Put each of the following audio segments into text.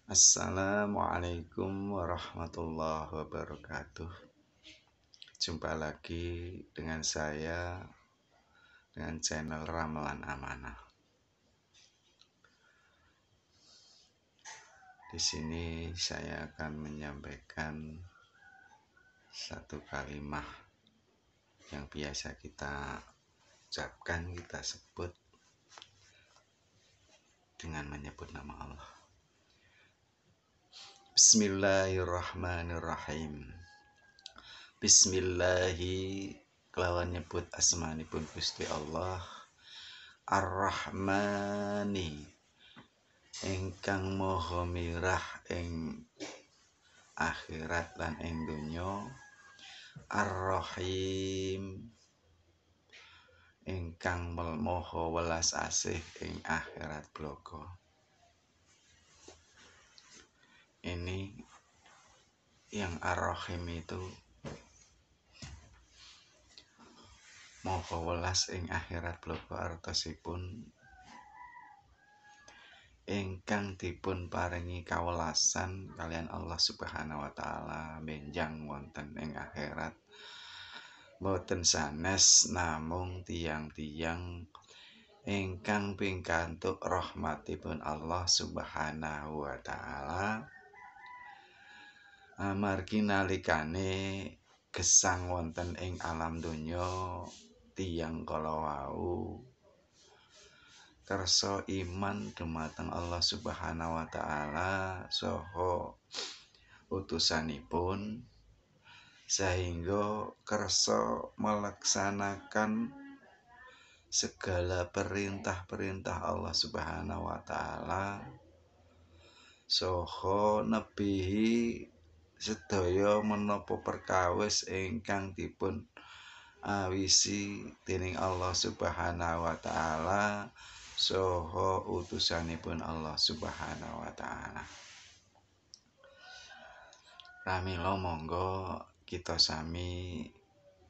Assalamualaikum warahmatullahi wabarakatuh. Jumpa lagi dengan saya dengan channel Ramalan Amanah. Di sini saya akan menyampaikan satu kalimat yang biasa kita ucapkan, kita sebut dengan menyebut nama Allah. Bismillahirrahmanirrahim. Bismillahi kelawan nyebut asmanipun Gusti Allah Ar-Rahmani ingkang maha mirah ing akhirat lan ing donya, Ar-Rahim ingkang maha welas asih ing akhirat bloko. Ini yang Ar-Rahim itu maha welas ing akhirat bloko, artosipun ingkang dipun paringi kawelasan kalian Allah Subhanahu wa taala benjang wonten ing akhirat. Boten sanes namung tiang-tiang ingkang pingkantuk rahmatipun Allah Subhanahu wa taala, amargi nalikane gesang wonten ing alam donya tiyang kala wau kersa iman dumateng Allah Subhanahu wa taala saha utusanipun, sehingga kersa melaksanakan segala perintah-perintah Allah Subhanahu wa taala saha nebihi sedaya menapa perkawis ingkang dipun awisi dening Allah Subhanahu wa taala saha utusanipun Allah Subhanahu wa taala. Pramila monggo kita sami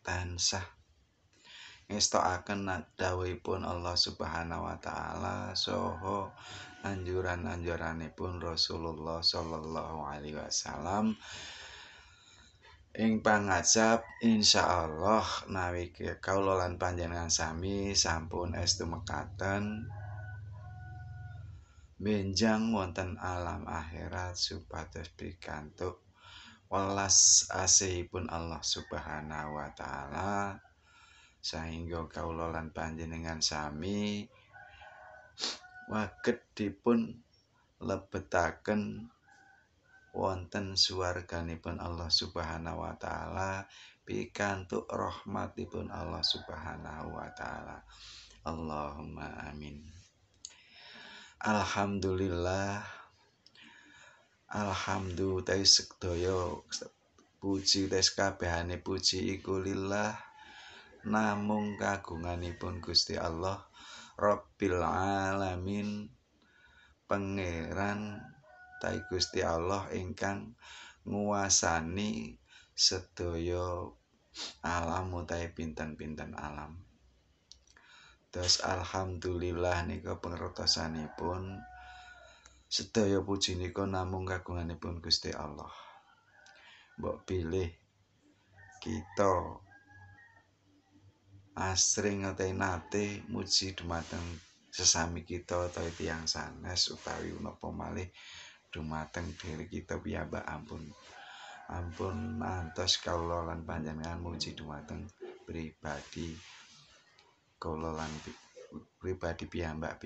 tansah ngestokaken dawuhipun Allah Subhanahu wa taala saha anjuran-anjuranipun Rasulullah sallallahu alaihi wasallam ing pangajab insyaallah nawi kawula lan panjenengan sami sampun estu mekaten benjang wonten alam akhirat supados pikantuk welas asihipun Allah Subhanahu wa taala, sehingga kawula lan panjenengan sami waget dipun lebetaken wonten swarganipun Allah Subhanahu wa taala pikantuk rahmatipun Allah Subhanahu wa taala. Allahumma amin. Alhamdulillah. Alhamdulillah sedaya puji tes kabehane puji iku lillah namung kagunganipun Gusti Allah Rabbil alamin, pangeran tai Gusti Allah ingkang nguwasani sedaya alam utawi pinten-pinten alam. Terus alhamdulillah nika pangertosanipun sedaya puji nika namung kagunganipun Gusti Allah. Mbok bilih kita asring utawi nate muji dumateng sesami kita utawi tiyang sanes utawi menapa malih dumateng diri kita piyambak ampun antos kawula lan panjenengan muji dumateng pribadi kawula lan pribadi piyambak.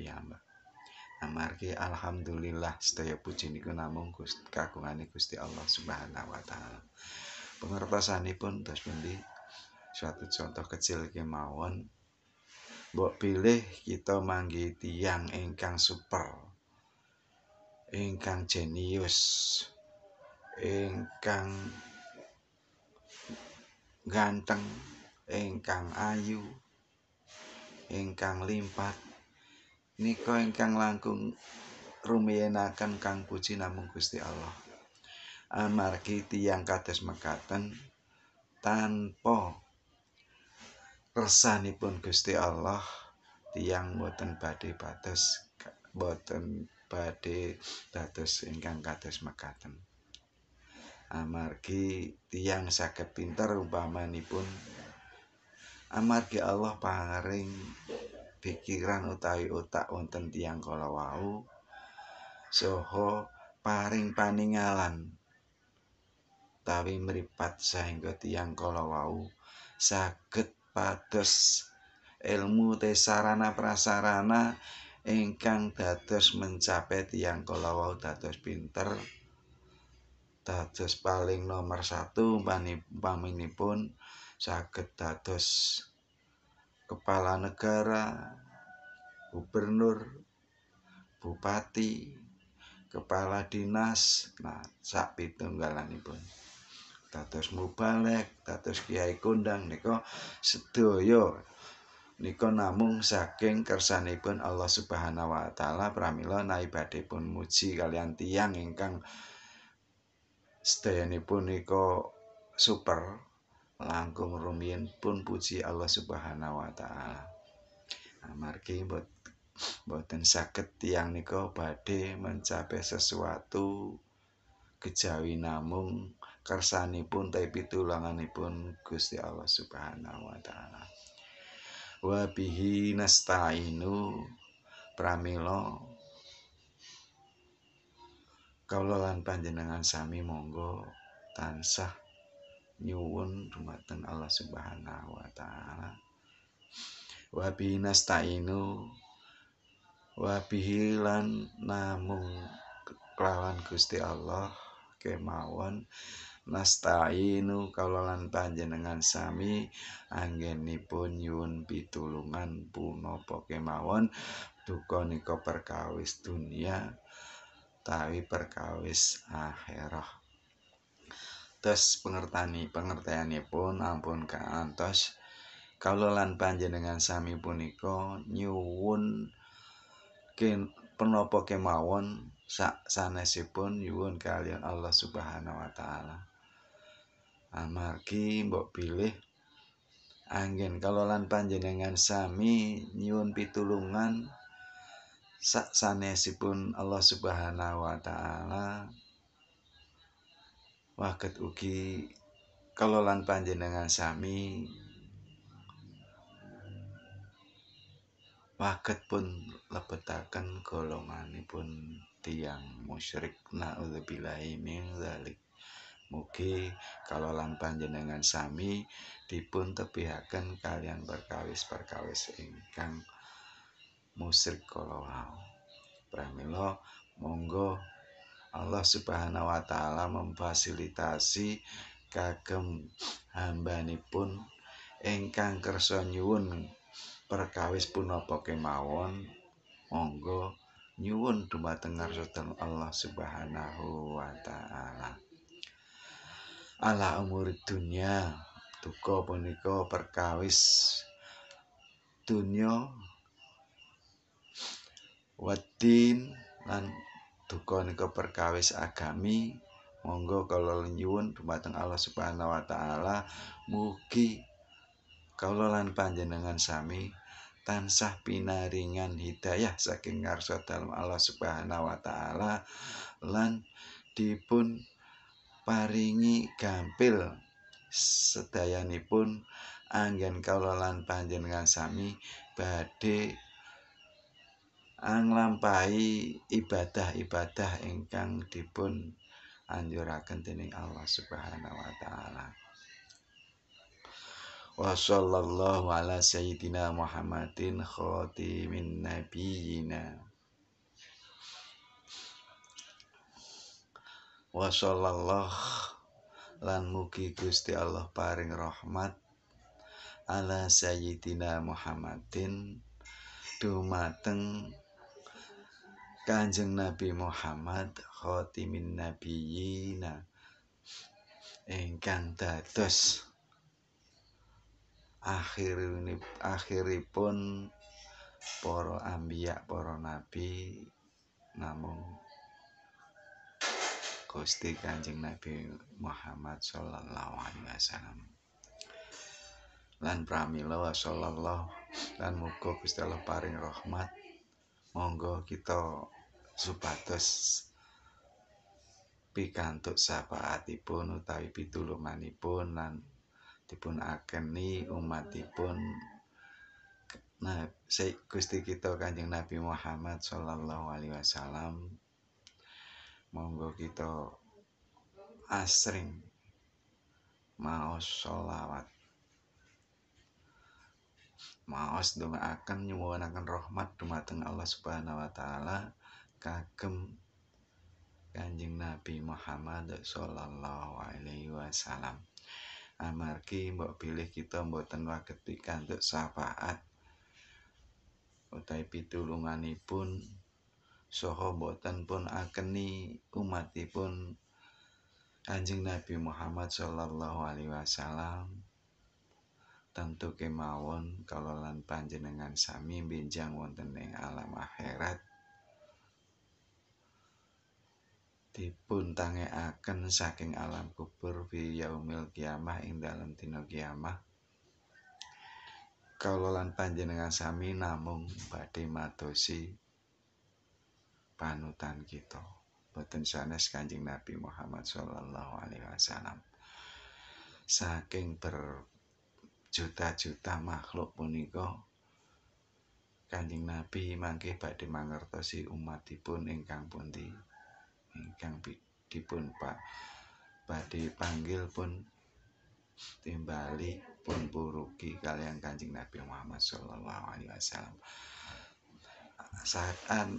Amargi alhamdulillah sedaya puji niku namung kagungane Gusti Allah Subhanahu wa taala. Pengertosanipun dos pundi? Suatu contoh kecil kemawon. Mbok pilih kita manggi tiyang ingkang super, ingkang jenius, ingkang ganteng, ingkang ayu, ingkang limpat, nika ingkang langkung rumiyenaken kang puji namung Gusti Allah. Amargi tiyang kados mekaten tanpa kersanipun Gusti Allah tiyang boten badhe pados boten badhe dados ingkang kados mekaten. Amargi tiyang saged pinter umpamanipun amargi Allah paring pikiran utawi otak wonten tiyang kala wau saha paring paningalan utawi mripat sahingga tiyang kala wau saged pados ilmu te sarana prasarana ingkang dados mencapai tiyang kala wau dados pinter, dados paling nomor 1 umpaminipun saged dados kepala negara, gubernur, bupati, kepala dinas, sak pitunggalanipun. Dados mubalek, dados kiai kondang nika sedaya nika namung saking kersanipun Allah Subhanahu wa taala pramila nai badhe pun muji kalian tiyang ingkang sedayanipun nika super langkung rumiyin pun puji Allah Subhanahu wa taala. Amargi boten saged tiyang nika badhe mencapai sesuatu kejawi namung kersanipun ta pitulunganipun Gusti Allah Subhanahu wa taala. Wa bihi nasta'inu pramila kawula lan panjenengan sami monggo tansah nyuwun dumateng Allah Subhanahu wa taala. Wa bihi nasta'inu wa bihi lan namung kelawan Gusti Allah kemawon nasta'inu kawula lan panjenengan sami anggenipun nyuwun pitulungan punapa kemawon duka nika perkawis dunia tawi perkawis akhirah. Terus pengertianipun ampun kantos kawula lan panjenengan sami punika nyuwun punapa kemawon sak sanesipun nyuwun kaliyan Allah Subhanahu wa taala. Amargi mbok bilih anggen kala lan panjenengan sami nyuwun pitulungan sak sanesipun Allah Subhanahu wa taala waget ugi kala lan panjenengan sami waget pun lebetaken golonganipun tiyang musyrik naudzubillahi min dzalik. Mugi kala lan panjenengan sami dipun tebihaken kalian perkawis-perkawis ingkang musyrik kala wau. Pramila monggo Allah Subhanahu wa taala memfasilitasi kagem hambanipun ingkang kersa nyuwun perkawis punapa kemawon monggo nyuwun dumateng ngarsa Allah Subhanahu wa taala. Ala umur dunya duka punika perkawis dunya wadin lan duka nika perkawis agami monggo kala nyuwun dumateng Allah Subhanahu wa taala mugi kawula lan panjenengan sami tansah pinaringan hidayah saking ngarsa dalem Allah Subhanahu wa taala lan dipun paringi gampil sedayanipun anggen kawula lan panjenengan sami badhe anglampahi ibadah-ibadah ingkang dipun anjuraken dening Allah Subhanahu wa taala. Wa sallallahu ala sayyidina Muhammadin khatimin nabiyina wa sallallahu lan mugi Gusti Allah paring rahmat ala sayyidina Muhammadin dumateng Kanjeng Nabi Muhammad khatimin nabiyina ingkang dados akhiripun para anbiya para nabi namung Gusti Kanjeng Nabi Muhammad sallallahu alaihi wasallam. Lan pramila wa sallallahu lan muga Gusti Allah paring rahmat. Monggo kita supados pikantuk syafaatipun utawi pitulunganipun lan dipun akeni umatipun Gusti kita Kanjeng Nabi Muhammad sallallahu alaihi wasallam. Monggo kita asring maos sholawat, maos ndongaaken nyuwunaken rahmat dumateng Allah Subhanahu wa taala kagem Kanjeng Nabi Muhammad sallallahu alaihi wasallam. Amargi mbok bilih kita mboten waget pikantuk syafaat utawi pitulunganipun saha mboten pun akeni umatipun Kanjeng Nabi Muhammad sallallahu alaihi wasallam, tentu kemawon kala lan panjenengan sami benjang wonten ing alam akhirat dipun tangekaken saking alam kubur fi yaumil kiamah ing dalem dina kiamah. Kala lan panjenengan sami namung badhe madosi panutan kita, boten sanes Kanjeng Nabi Muhammad sallallahu alaihi wasallam. Saking berjuta-juta makhluk punika Kanjeng Nabi mangke badhe mangertosi umatipun ingkang pundi ingkang dipun badhe panggil pun timbali pun purugi kaliyan Kanjeng Nabi Muhammad sallallahu alaihi wasallam.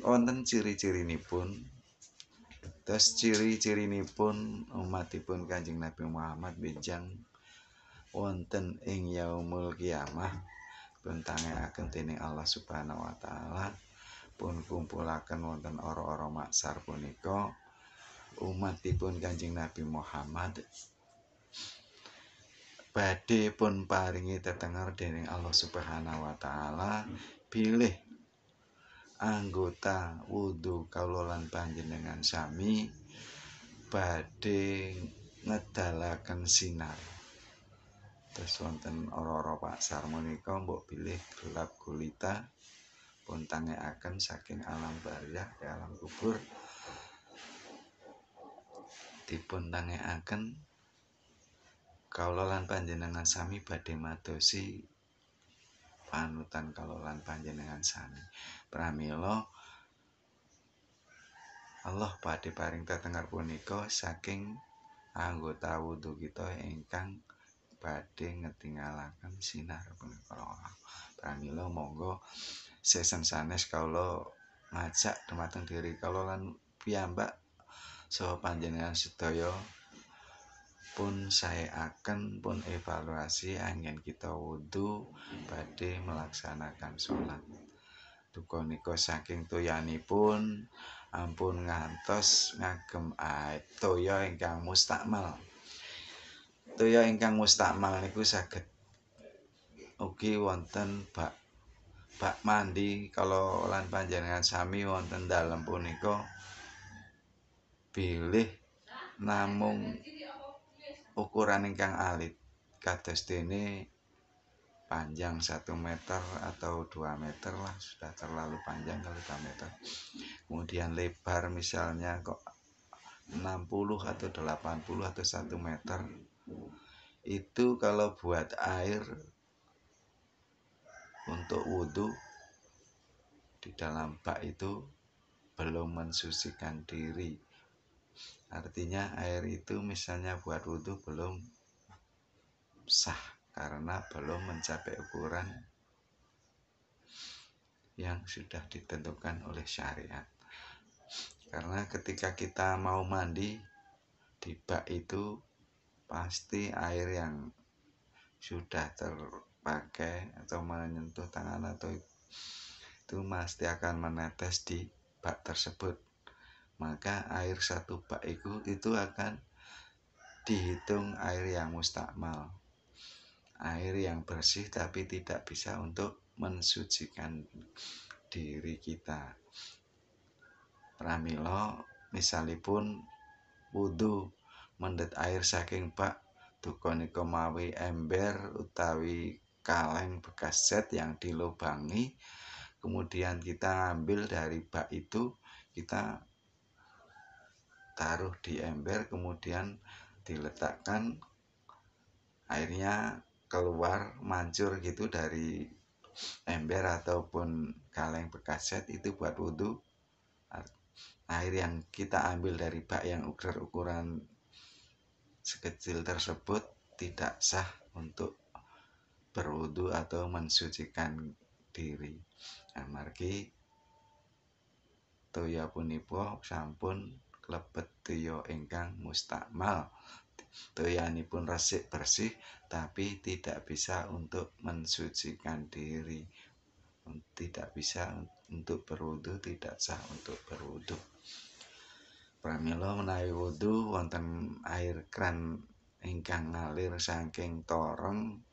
Wonten ciri-cirinipun. Terus ciri-cirinipun umatipun Kanjeng Nabi Muhammad benjang wonten ing yaumul kiamah pun tangekaken dening Allah Subhanahu wa taala pun kumpulaken wonten ora-ora maksar punika umatipun Kanjeng Nabi Muhammad badhe pun paringi tetenger dening Allah Subhanahu wa taala bilih anggota wudu kawula lan panjenengan sami badhe ngedalaken sinar. Terus wonten ora-ora paksar menika mbok bilih gelap gulita pun tangekaken saking alam barzah ke alam kubur dipun tangekaken kawula lan panjenengan sami badhe madosi panutan kawula lan panjenengan sami. Pramila Allah badhe paring tetenger punika saking anggota wudu kita ingkang badhe ngetingalaken sinar punika. Pramila monggo sesen sanes kawula ngajak dumateng diri kawula lan piyambak saha panjenengan sedaya pun saeaken pun evaluasi anggen kita wudu badhe melaksanakan sholat. Duka nika saking toyanipun ampun ngantos ngagem toya ingkang mustakmal. Toya ingkang mustakmal niku saged ugi wonten bak mandi kala lan panjenengan sami wonten dalem punika bilih namung ukuran ingkang alit kados dene panjang 1 meter atau 2 meter lah, sudah terlalu panjang kalau 2 meter. Kemudian lebar misalnya kok 60 atau 80 atau 1 meter. Itu kalau buat air untuk wudhu di dalam bak itu belum mensucikan diri. Artinya air itu misalnya buat wudhu belum sah karena belum mencapai ukuran yang sudah ditentukan oleh syariat. Karena ketika kita mau mandi di bak itu pasti air yang sudah terpakai atau menyentuh tangan atau itu pasti akan menetes di bak tersebut. Maka air satu bak itu akan dihitung air yang mustakmal, air yang bersih tapi tidak bisa untuk mensucikan diri kita. Pramila misalipun wudu mendhet air saking bak duka nika mawi ember utawi kaleng bekas zat yang dilubangi, kemudian kita ngambil dari bak itu kita taruh di ember, kemudian diletakkan, airnya keluar mancur gitu dari ember ataupun kaleng bekas set, itu buat wudhu. Air yang kita ambil dari bak yang ukuran sekecil tersebut tidak sah untuk berwudhu atau mensucikan diri. Amargi toya punipun sampun klebet toya ingkang mustakmal. Toyanipun resik bersih tapi tidak bisa untuk mensucikan diri, tidak bisa untuk berwudhu, tidak sah untuk berwudhu. Pramila menawi wudhu wonten air kran ingkang ngalir saking torong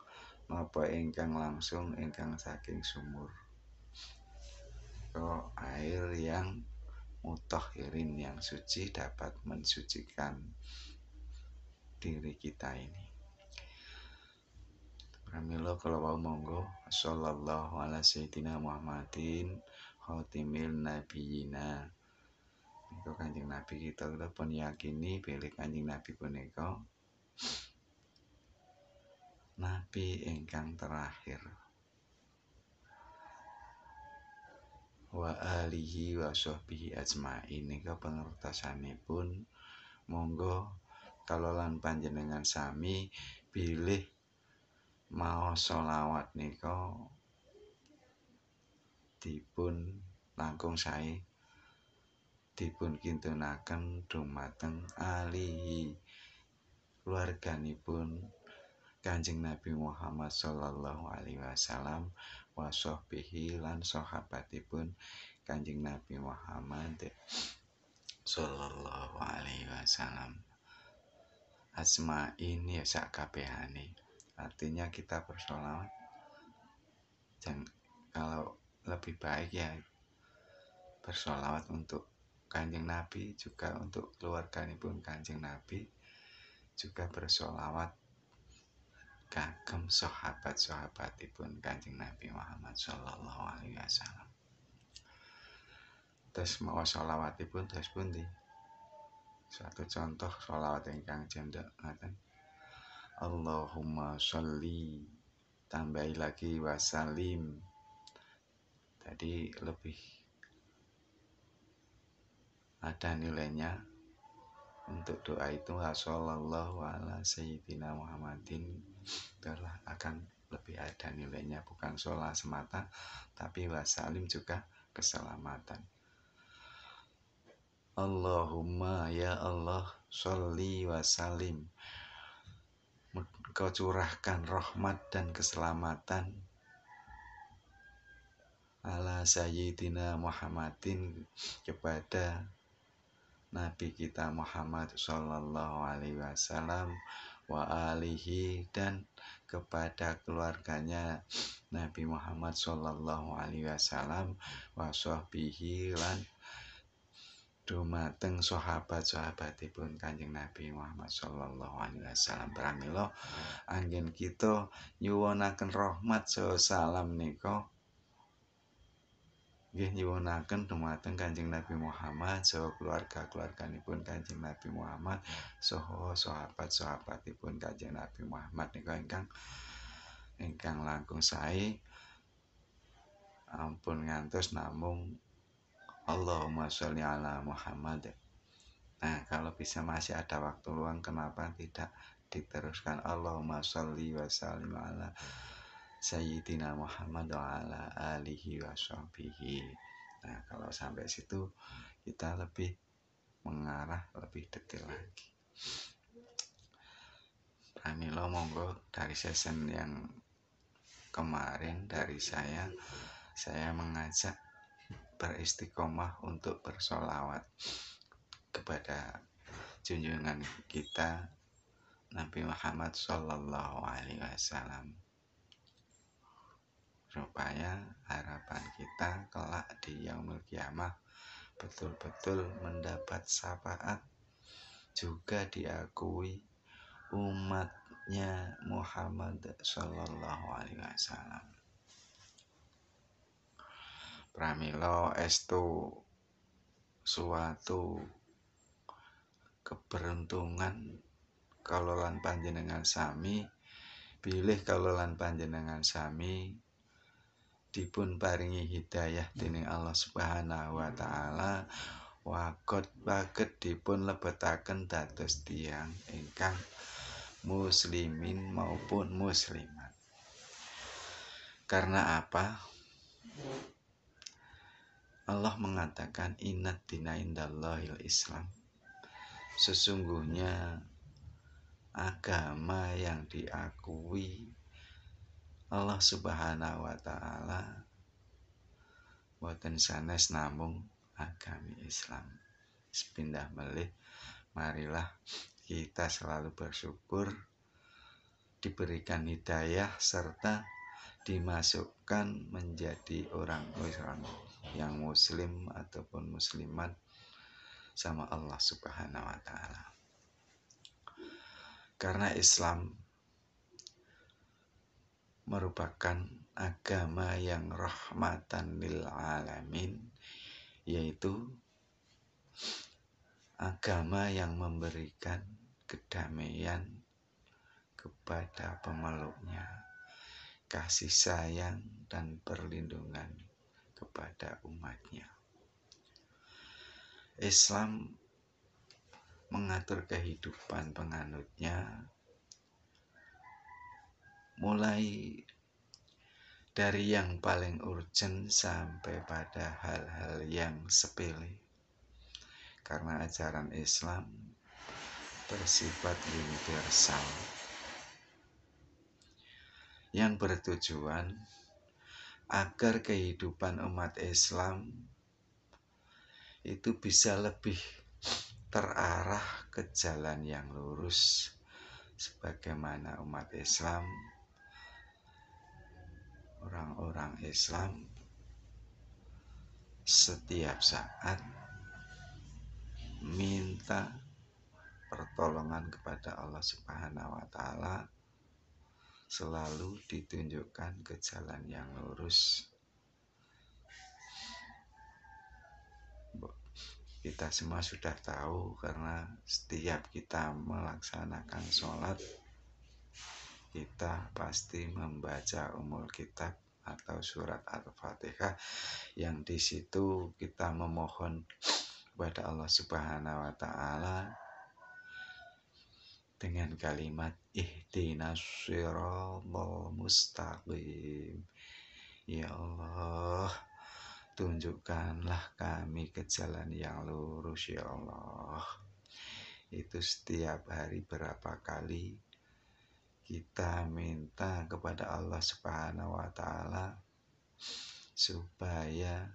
napa ingkang langsung ingkang saking sumur, air yang mutahhirin, yang suci, dapat mensucikan diri kita ini. Pramila kala wau monggo sallallahu ala sayyidina Muhammadin khatimil nabiyina. Menika Kanjeng Nabi kita pun yakini bilih Kanjeng Nabi punika nabi ingkang terakhir. Wa alihi wa sahbihi ajmain, nika pengertosanipun. Monggo kalau lan panjenengan sami bilih maos sholawat nika dipun langkung sae dipun kintunaken dumateng alihi, keluarganipun Kanjeng Nabi Muhammad sallallahu alaihi wasallam, wa sahbihi lan sahabatipun Kanjeng Nabi Muhammad sallallahu alaihi wasallam. Asma'in ya sakabehane. Artinya kita bersolawat, dan kalau lebih baik ya bersolawat untuk Kanjeng Nabi, juga untuk keluarganipun Kanjeng Nabi, juga bersolawat kagem sahabat-sahabatipun Kanjeng Nabi Muhammad sallallahu alaihi wasallam. Terus mawa sholawatipun terus pundi? Suatu contoh sholawat ingkang cendhek ngaten. Allahumma sholli, tambahi lagi wasalim. Tadi lebih ada nilainya. Untuk doa itu sallallahu ala sayyidina Muhammadin adalah akan lebih ada nilainya, bukan sholat semata tapi wasalim juga keselamatan. Allahumma ya Allah sholli wasalim, Kau curahkan rahmat dan keselamatan ala sayyidina Muhammadin, kepada Nabi kita Muhammad sallallahu alaihi wasallam, wa alihi, dan kepada keluarganya Nabi Muhammad sallallahu alaihi wasallam, wa sahbihi lan dumateng sahabat-sahabatipun Kanjeng Nabi Muhammad sallallahu alaihi wasallam. Pramila anggen kita nyuwunaken rahmat saha salam nika nggih nyuwunaken dumateng Kanjeng Nabi Muhammad saha keluarga-keluarganipun Kanjeng Nabi Muhammad saha sahabat-sahabatipun Kanjeng Nabi Muhammad nika ingkang langkung sae, ampun ngantos namung Allahumma sholli ala Muhammad. Nah, kalau bisa masih ada waktu luang, kenapa tidak diteruskan Allahumma sholli wa sallim ala sayyidina Muhammad wa ala alihi wa sahbihi. Nah, kalau sampai situ kita lebih mengarah lebih detail lagi. Pramila monggo dari session yang kemarin dari saya mengajak beristiqomah untuk bersolawat kepada junjungan kita Nabi Muhammad sallallahu alaihi wasallam, supaya harapan kita kelak di yaumul kiamah betul-betul mendapat syafaat, juga diakui umatnya Muhammad sallallahu alaihi wasallam. Pramila estu suatu keberuntungan kalau lan panjenengan sami bilih kalau lan panjenengan sami dipun paringi hidayah dening Allah Subhanahu wa taala wakot baget dipun lebetaken dados tiyang ingkang muslimin maupun muslimat. Karena apa? Allah mengatakan innad dina indallahil Islam. Sesungguhnya agama yang diakui Allah Subhanahu wa taala boten sanes namung agami Islam. Sepindah melih marilah kita selalu bersyukur diberikan hidayah serta dimasukkan menjadi orang-orang yang muslim ataupun muslimat sama Allah Subhanahu wa taala. Karena Islam merupakan agama yang rahmatan lil alamin, yaitu agama yang memberikan kedamaian kepada pemeluknya, kasih sayang dan perlindungan kepada umatnya. Islam mengatur kehidupan penganutnya mulai dari yang paling urgent sampai pada hal-hal yang sepele. Karena ajaran Islam bersifat universal yang bertujuan agar kehidupan umat Islam itu bisa lebih terarah ke jalan yang lurus, sebagaimana umat Islam, orang-orang Islam setiap saat minta pertolongan kepada Allah Subhanahu wa taala, selalu ditunjukkan ke jalan yang lurus. Kita semua sudah tahu karena setiap kita melaksanakan sholat, kita pasti membaca Ummul Kitab atau surat Al-Fatihah yang di situ kita memohon kepada Allah Subhanahu wa taala dengan kalimat ihdinas shiratal mustaqim. Ya Allah, tunjukkanlah kami ke jalan yang lurus ya Allah. Itu setiap hari berapa kali kita minta kepada Allah Subhanahu wa taala supaya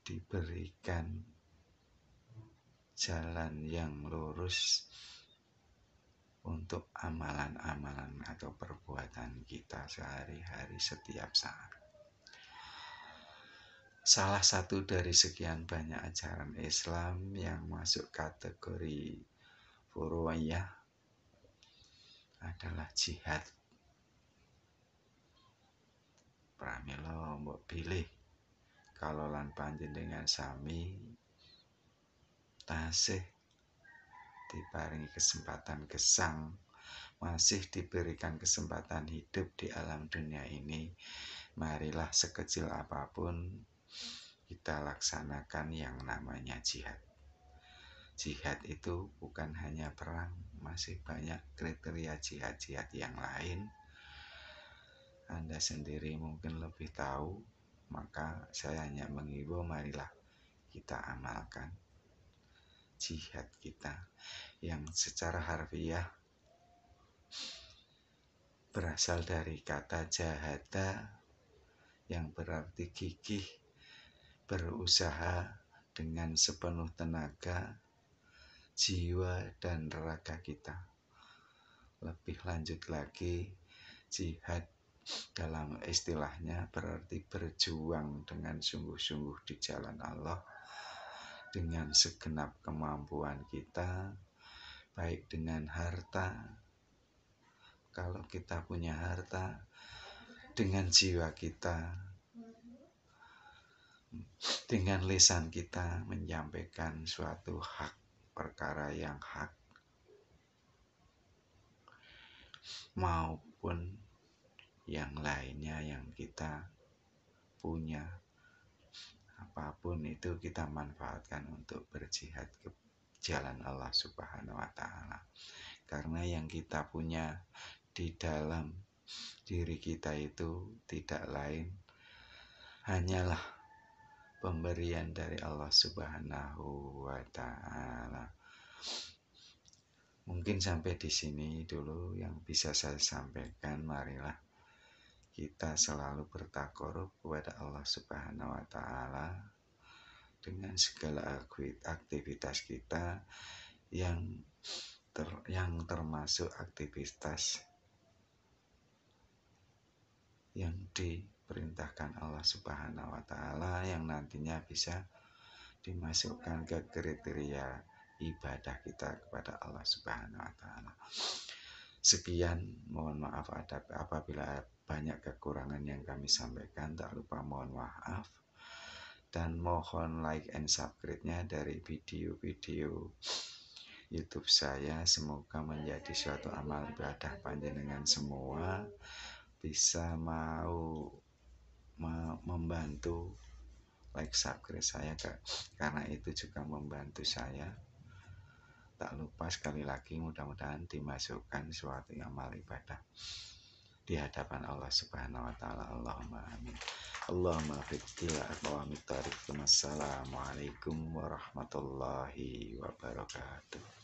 diberikan jalan yang lurus untuk amalan-amalan atau perbuatan kita sehari-hari setiap saat. Salah satu dari sekian banyak ajaran Islam yang masuk kategori furu'iyah adalah jihad. Pramila mbok pilih kalau lan panjenengan sami tasih diparingi kesempatan gesang, masih diberikan kesempatan hidup di alam dunia ini, marilah sekecil apapun kita laksanakan yang namanya jihad. Jihad itu bukan hanya perang, masih banyak kriteria jihad-jihad yang lain. Anda sendiri mungkin lebih tahu, maka saya hanya mengimbau marilah kita amalkan jihad kita yang secara harfiah berasal dari kata jahada yang berarti gigih, berusaha dengan sepenuh tenaga, jiwa dan raga kita. Lebih lanjut lagi, jihad dalam istilahnya berarti berjuang dengan sungguh-sungguh di jalan Allah dengan segenap kemampuan kita, baik dengan harta, kalau kita punya harta, dengan jiwa kita, dengan lisan kita menyampaikan suatu hak, perkara yang hak, maupun yang lainnya yang kita punya, apapun itu kita manfaatkan untuk berjihad ke jalan Allah Subhanahu wa Ta'ala. Karena yang kita punya di dalam diri kita itu tidak lain hanyalah pemberian dari Allah Subhanahu wa Ta'ala. Mungkin sampai di sini dulu yang bisa saya sampaikan. Marilah kita selalu bertakarub kepada Allah Subhanahu wa Ta'ala dengan segala aktivitas kita yang termasuk aktivitas yang diperintahkan Allah Subhanahu wa Ta'ala, yang nantinya bisa dimasukkan ke kriteria ibadah kita kepada Allah Subhanahu wa Ta'ala. Sekian, mohon maaf apabila banyak kekurangan yang kami sampaikan. Tak lupa mohon maaf dan mohon like and subscribe-nya dari video-video YouTube saya. Semoga menjadi suatu amal ibadah panjenengan semua bisa mau membantu like subscribe saya, karena itu juga membantu saya. Tak lupa sekali lagi, mudah-mudahan dimasukkan suatu amal ibadah di hadapan Allah Subhanahu wa Ta'ala. Allahumma amin. Allahumma fitil aqwamit tariq. Wassalamualaikum warahmatullahi wabarakatuh.